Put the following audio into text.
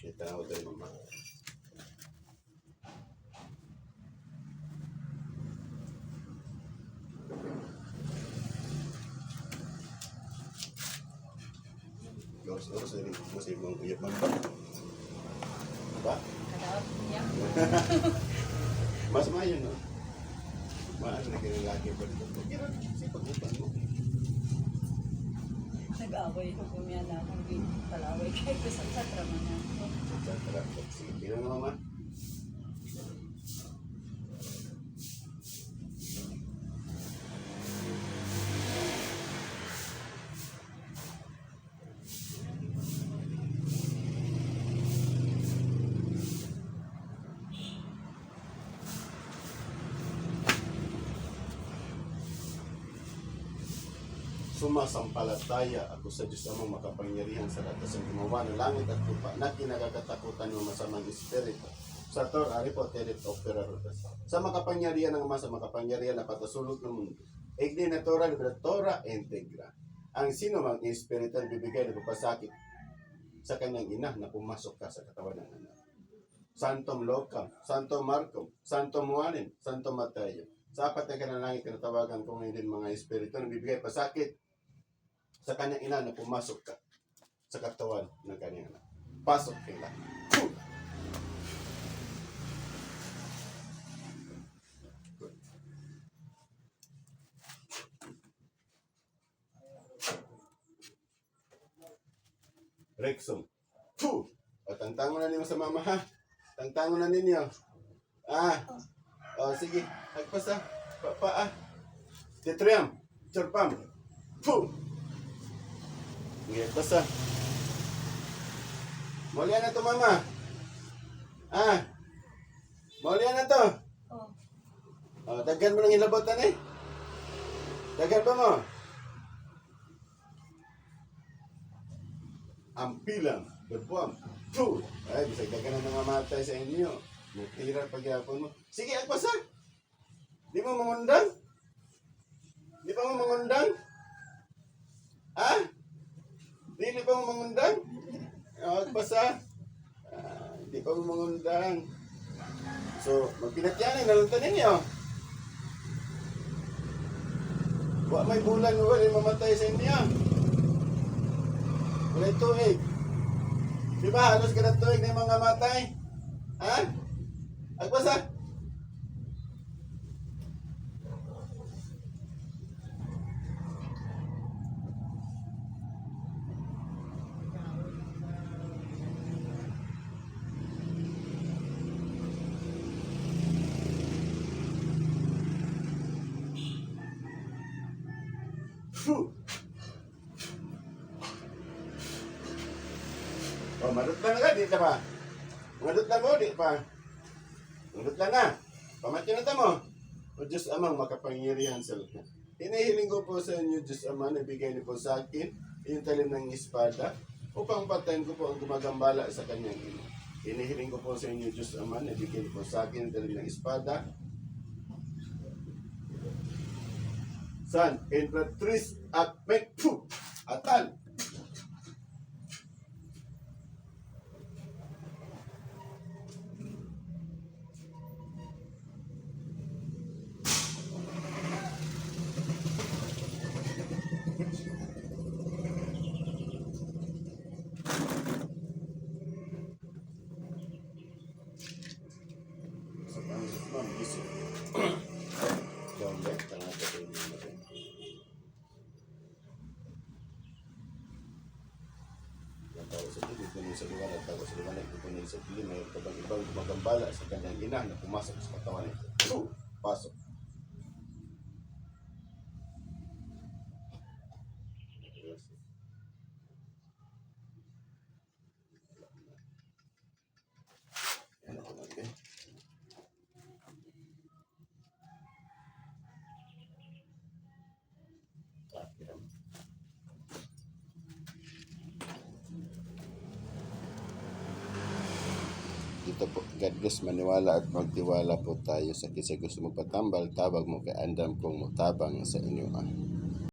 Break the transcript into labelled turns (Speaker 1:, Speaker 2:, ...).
Speaker 1: Kita na ko tayo mama. Oras-oras na rin mo sa ibang uyap mamba. Diba?
Speaker 2: Kadawat niya.
Speaker 1: Mas mayo, no? Maano na ganyan lagi pa dito. Kira, sipag-upan mo.
Speaker 2: Nag-away ko kumya na akong palaway kay kusang sa trama na ako.
Speaker 1: Tara, sige, tingnan na mama. Sumasampalataya ako sa Diyos Amang makapangyarihan sa lahat ng gumawa ng langit at lupa na kinagakatakutan ng masamang espiritu. Sa Tor, ari po, telit opera rotas. Sa makapangyarihan ng Ama, sa makapangyarihan na patasulog ng mundo. Igni na Tora, Tora, integra. Ang sino mang espiritu ang bibigay ng papasakit sa kanyang ina na pumasok ka sa katawan ng anak. Santom Locam, Santo Marcom, Santo Juanin, Santo Mateo. Sa apat na kanalangit, tinatawagan ko ngayon din mga espiritu na bibigay pasakit sa kanyang ina na pumasok ka sa katawan ng kanyang anak. Pasok kila. Rexum. Puh! O, tangtango na ninyo sa mama, ha? Tangtango na ninyo. O, sige. Agpas, ha? Pa. Tetriam. Chorpam. Puh! Sige, agpas, ha? Maulian na to, mama. Maulian na to. O, daggan mo ng ilabotan, eh. Daggan pa mo. Ampilang, berbuam, puh! Ay, bisa ka na namamatay sa inyo. Mutira pagyapon mo. Sige, agpas ha! Di mo mangundang? Di pa mo mangundang? Ha? Di pa mo mangundang? Agpas ha! Di pa mo mangundang. So, magpinatyanin, naluntan ninyo. Wa may bulan, wala mamatay sa inyo. Wala tuig. Di ba? Halos kada tuig na yung mga matay. Ha? Agpas ha? Phew! Oh, madut lang agad, di pa. Madut lang mo, di pa. Madut lang na. Pamatyan na mo. O Diyos Amang makapangyarihan sa lahat. Hinihiling ko po sa inyo, Diyos Ama, na bigay niyo po sa akin yung talim ng espada upang patayin ko po ang gumagambala sa kanyang ina. Hinihiling ko po sa inyo, Diyos Ama, na bigay niyo po sa akin yung talim ng espada. San, Imperatriz at Mekpu, Atal. Ma'am, gising. Jombe, tengah ke ini. Tahu saja dipunin sa liwanag, tahu sa liwanag, dipunin sa dilim, may ibang gumagambala sa kanyang ina na pumasok sa katawan nito. Pasok. Yan ako lagi. Ito po, God bless, maniwala at magtiwala po tayo sa kisa gusto mo patambal, tabag mo kay andam kong mutabang sa inyo.